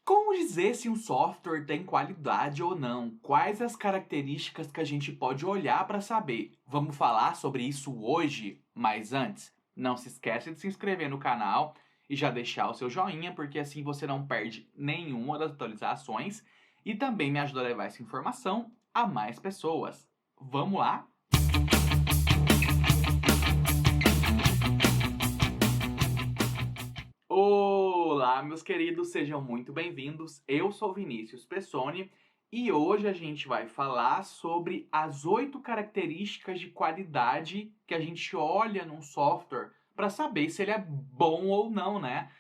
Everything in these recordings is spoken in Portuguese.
Como dizer se um software tem qualidade ou não? Quais as características que a gente pode olhar para saber? Vamos falar sobre isso hoje, mas antes, não se esqueça de se inscrever no canal e já deixar o seu joinha, porque assim você não perde nenhuma das atualizações e também me ajuda a levar essa informação a mais pessoas. Vamos lá? Olá, meus queridos, sejam muito bem-vindos. Eu sou Vinícius Pessoni e hoje a gente vai falar sobre as 8 características de qualidade que a gente olha num software para saber se ele é bom ou não, né?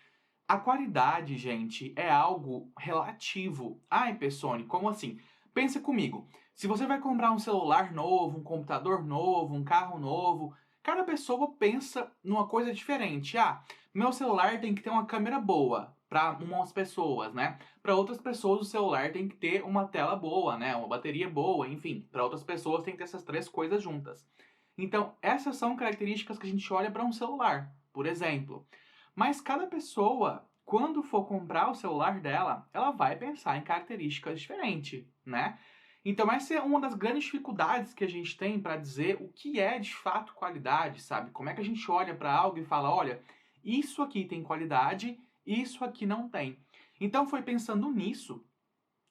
A qualidade, gente, é algo relativo. Ai, Pessoni, como assim? Pensa comigo. Se você vai comprar um celular novo, um computador novo, um carro novo, cada pessoa pensa numa coisa diferente. Ah, meu celular tem que ter uma câmera boa para umas pessoas, né? Para outras pessoas, o celular tem que ter uma tela boa, né? Uma bateria boa, enfim. Para outras pessoas, tem que ter essas três coisas juntas. Então, essas são características que a gente olha para um celular, por exemplo. Mas cada pessoa, quando for comprar o celular dela, ela vai pensar em características diferentes, né? Então essa é uma das grandes dificuldades que a gente tem para dizer o que é de fato qualidade, sabe? Como é que a gente olha para algo e fala, olha, isso aqui tem qualidade, isso aqui não tem. Então foi pensando nisso,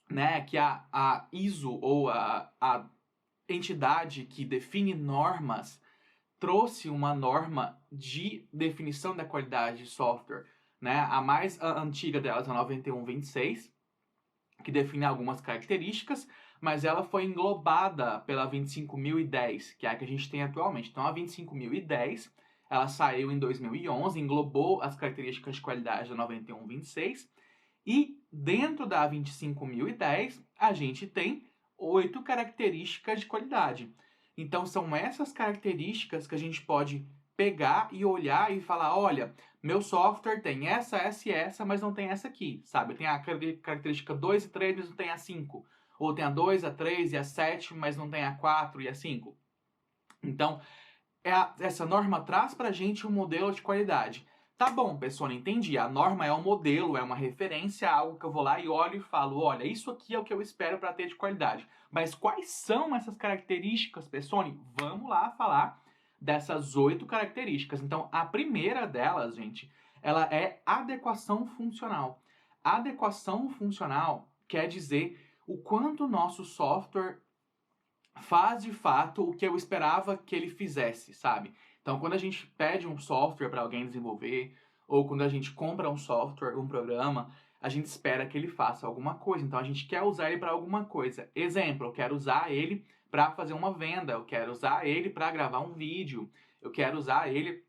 né, que a ISO ou a entidade que define normas trouxe uma norma de definição da qualidade de software, né? A mais antiga delas é a 9126, que define algumas características, mas ela foi englobada pela 25010, que é a que a gente tem atualmente. Então a 25010, ela saiu em 2011, englobou as características de qualidade da 9126, e dentro da 25010 a gente tem 8 características de qualidade. Então são essas características que a gente pode pegar e olhar e falar, olha, meu software tem essa e essa, mas não tem essa aqui, sabe? Tem a característica 2 e 3, mas não tem a 5. Ou tem a 2, a 3 e a 7, mas não tem a 4 e a 5. Então, essa norma traz pra gente um modelo de qualidade. Tá bom, pessoal, entendi. A norma é um modelo, é uma referência a algo que eu vou lá e olho e falo, olha, isso aqui é o que eu espero para ter de qualidade. Mas quais são essas características, Pessoni? Vamos lá falar dessas 8 características. Então, a primeira delas, gente, ela é adequação funcional. Adequação funcional quer dizer o quanto o nosso software faz de fato o que eu esperava que ele fizesse, sabe? Então, quando a gente pede um software para alguém desenvolver, ou quando a gente compra um software, um programa, a gente espera que ele faça alguma coisa. Então, a gente quer usar ele para alguma coisa. Exemplo, eu quero usar ele para fazer uma venda, eu quero usar ele para gravar um vídeo, eu quero usar ele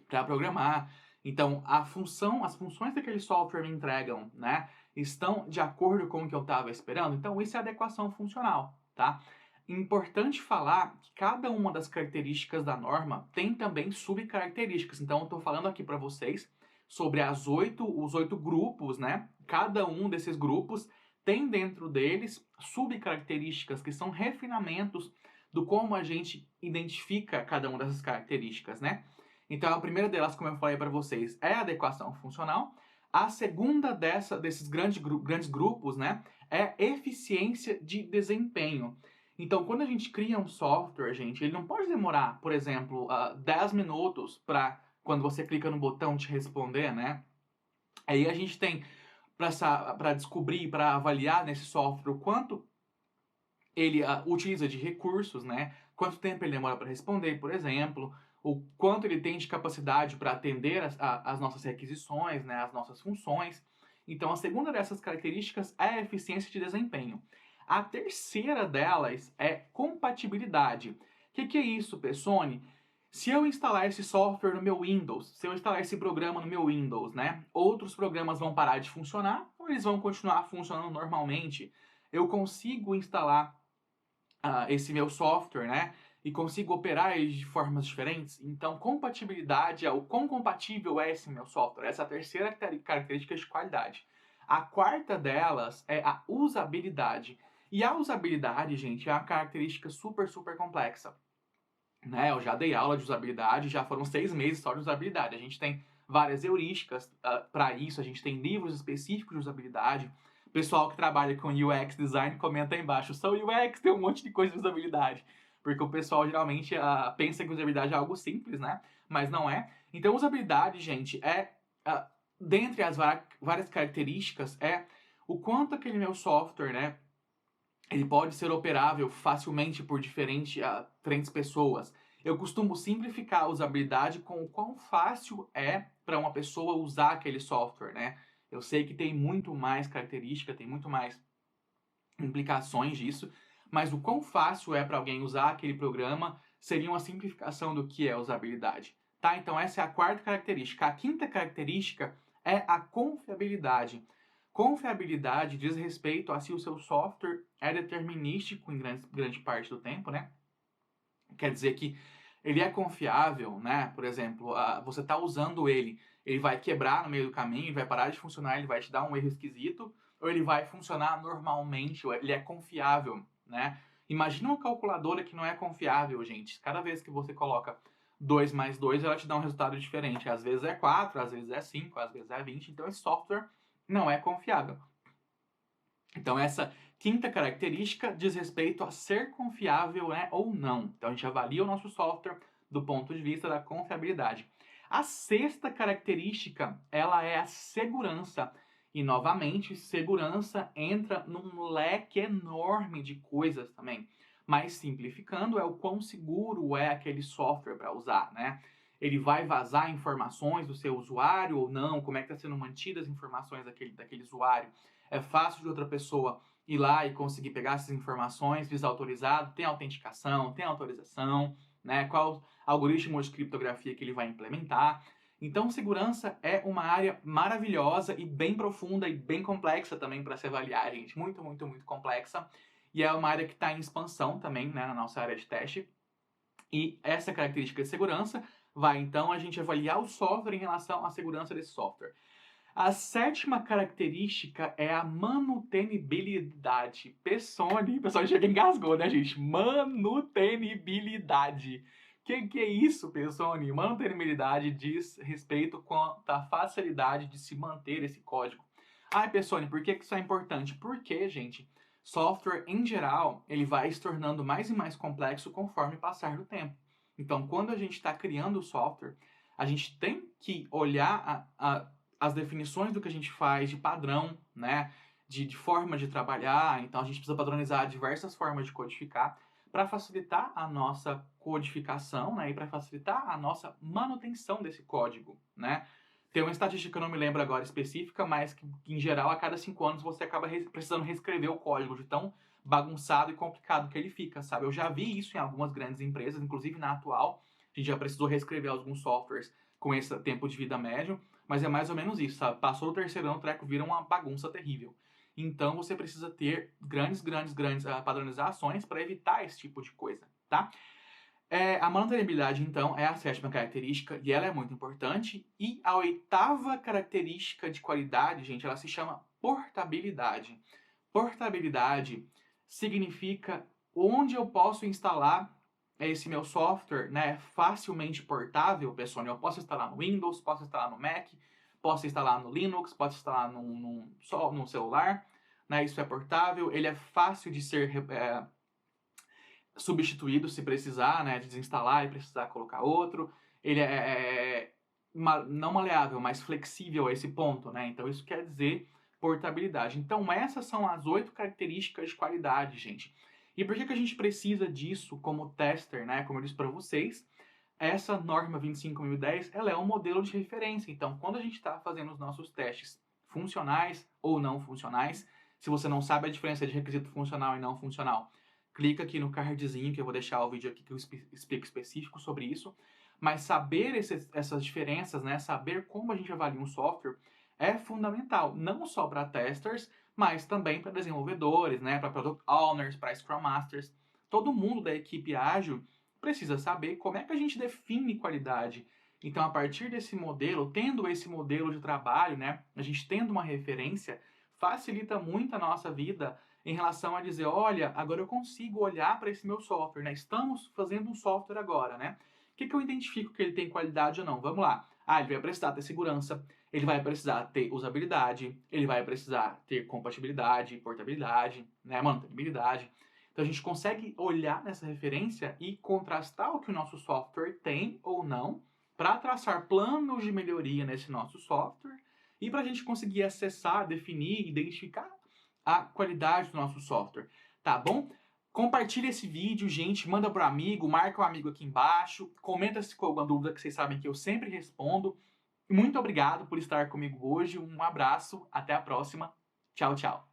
para programar. Então, as funções que aquele software me entregam, né, estão de acordo com o que eu estava esperando. Então, isso é adequação funcional, tá? Importante falar que cada uma das características da norma tem também subcaracterísticas. Então, eu estou falando aqui para vocês sobre os 8 grupos, né? Cada um desses grupos tem dentro deles subcaracterísticas que são refinamentos do como a gente identifica cada uma dessas características, né? Então, a primeira delas, como eu falei para vocês, é a adequação funcional. A segunda desses grandes grupos, né, é eficiência de desempenho. Então, quando a gente cria um software, gente, ele não pode demorar, por exemplo, 10 minutos para quando você clica no botão te responder, né? Aí a gente tem para descobrir, para avaliar nesse software o quanto ele utiliza de recursos, né? Quanto tempo ele demora para responder, por exemplo, o quanto ele tem de capacidade para atender as nossas requisições, né? As nossas funções. Então, a segunda dessas características é a eficiência de desempenho. A terceira delas é compatibilidade. O que é isso, Pessoni? Se eu instalar esse software no meu Windows, se eu instalar esse programa no meu Windows, né? Outros programas vão parar de funcionar ou eles vão continuar funcionando normalmente? Eu consigo instalar esse meu software, né? E consigo operar ele de formas diferentes. Então, compatibilidade é o quão compatível é esse meu software. Essa é a terceira característica de qualidade. A quarta delas é a usabilidade. E a usabilidade, gente, é uma característica super, super complexa. Né? Eu já dei aula de usabilidade, já foram 6 meses só de usabilidade. A gente tem várias heurísticas para isso, a gente tem livros específicos de usabilidade. O pessoal que trabalha com UX design comenta aí embaixo, sou UX, tem um monte de coisa de usabilidade. Porque o pessoal geralmente pensa que usabilidade é algo simples, né? Mas não é. Então, usabilidade, gente, dentre as várias características, é o quanto aquele meu software, né, ele pode ser operável facilmente por diferentes pessoas. Eu costumo simplificar a usabilidade com o quão fácil é para uma pessoa usar aquele software, né? Eu sei que tem muito mais característica, tem muito mais implicações disso, mas o quão fácil é para alguém usar aquele programa seria uma simplificação do que é usabilidade, tá? Então essa é a quarta característica. A quinta característica é a confiabilidade. Confiabilidade diz respeito a se o seu software é determinístico em grande parte do tempo, né? Quer dizer que ele é confiável, né? Por exemplo, você está usando ele vai quebrar no meio do caminho, ele vai parar de funcionar, ele vai te dar um erro esquisito, ou ele vai funcionar normalmente, ou ele é confiável, né? Imagina uma calculadora que não é confiável, gente. Cada vez que você coloca 2 mais 2, ela te dá um resultado diferente. Às vezes é 4, às vezes é 5, às vezes é 20. Então esse software não é confiável. Então essa quinta característica diz respeito a ser confiável, né, ou não. Então a gente avalia o nosso software do ponto de vista da confiabilidade. A sexta característica, ela é a segurança. E novamente, segurança entra num leque enorme de coisas também. Mas simplificando, é o quão seguro é aquele software para usar, né? Ele vai vazar informações do seu usuário ou não? Como é que está sendo mantidas as informações daquele usuário? É fácil de outra pessoa ir lá e conseguir pegar essas informações desautorizado? Tem autenticação? Tem autorização? Né? Qual algoritmo de criptografia que ele vai implementar? Então, segurança é uma área maravilhosa e bem profunda e bem complexa também para se avaliar, gente. Muito, muito, muito complexa. E é uma área que está em expansão também, né, na nossa área de teste. E essa característica de segurança vai, então, a gente avaliar o software em relação à segurança desse software. A sétima característica é a manutenibilidade. Pessoal chega e engasgou, né, gente? Manutenibilidade. Que é isso, Pessoni? Manutenibilidade diz respeito quanto à facilidade de se manter esse código. Ai, Pessoni, por que isso é importante? Porque, gente, software em geral, ele vai se tornando mais e mais complexo conforme passar do tempo. Então, quando a gente está criando o software, a gente tem que olhar as definições do que a gente faz de padrão, né? De forma de trabalhar. Então, a gente precisa padronizar diversas formas de codificar para facilitar a nossa codificação, né? E para facilitar a nossa manutenção desse código, né? Tem uma estatística que eu não me lembro agora específica, mas que em geral, a cada 5 anos, você acaba precisando reescrever o código de tão bagunçado e complicado que ele fica, sabe? Eu já vi isso em algumas grandes empresas, inclusive na atual. A gente já precisou reescrever alguns softwares com esse tempo de vida médio, mas é mais ou menos isso, sabe? Passou o terceiro ano, o treco vira uma bagunça terrível. Então você precisa ter grandes padronizações para evitar esse tipo de coisa, tá? A mantenibilidade, então, é a sétima característica e ela é muito importante. E a oitava característica de qualidade, gente, ela se chama portabilidade. Portabilidade significa onde eu posso instalar esse meu software, né, facilmente portável, pessoal. Eu posso instalar no Windows, posso instalar no Mac, posso instalar no Linux, posso instalar só num celular, né, isso é portável, ele é fácil de ser substituído se precisar, né, de desinstalar e precisar colocar outro. Ele não maleável, mas flexível a esse ponto, né? Então isso quer dizer portabilidade. Então essas são as 8 características de qualidade, gente. E por que a gente precisa disso como tester, né? Como eu disse para vocês, essa norma 25010, ela é um modelo de referência. Então, quando a gente está fazendo os nossos testes funcionais ou não funcionais, se você não sabe a diferença de requisito funcional e não funcional, clica aqui no cardzinho, que eu vou deixar o vídeo aqui que eu explico específico sobre isso. Mas saber essas diferenças, né, saber como a gente avalia um software é fundamental, não só para testers, mas também para desenvolvedores, né, para product owners, para scrum masters. Todo mundo da equipe ágil precisa saber como é que a gente define qualidade. Então, a partir desse modelo, tendo esse modelo de trabalho, né, a gente tendo uma referência, facilita muito a nossa vida em relação a dizer, olha, agora eu consigo olhar para esse meu software, né? Estamos fazendo um software agora, né? O que eu identifico que ele tem qualidade ou não? Vamos lá. Ah, ele vai precisar ter segurança, ele vai precisar ter usabilidade, ele vai precisar ter compatibilidade, portabilidade, né, mantenibilidade. Então a gente consegue olhar nessa referência e contrastar o que o nosso software tem ou não para traçar planos de melhoria nesse nosso software e para a gente conseguir acessar, definir, identificar a qualidade do nosso software, tá bom? Compartilha esse vídeo, gente, manda pro amigo, marca o amigo aqui embaixo, comenta se ficou alguma dúvida que vocês sabem que eu sempre respondo. Muito obrigado por estar comigo hoje, um abraço, até a próxima. Tchau, tchau.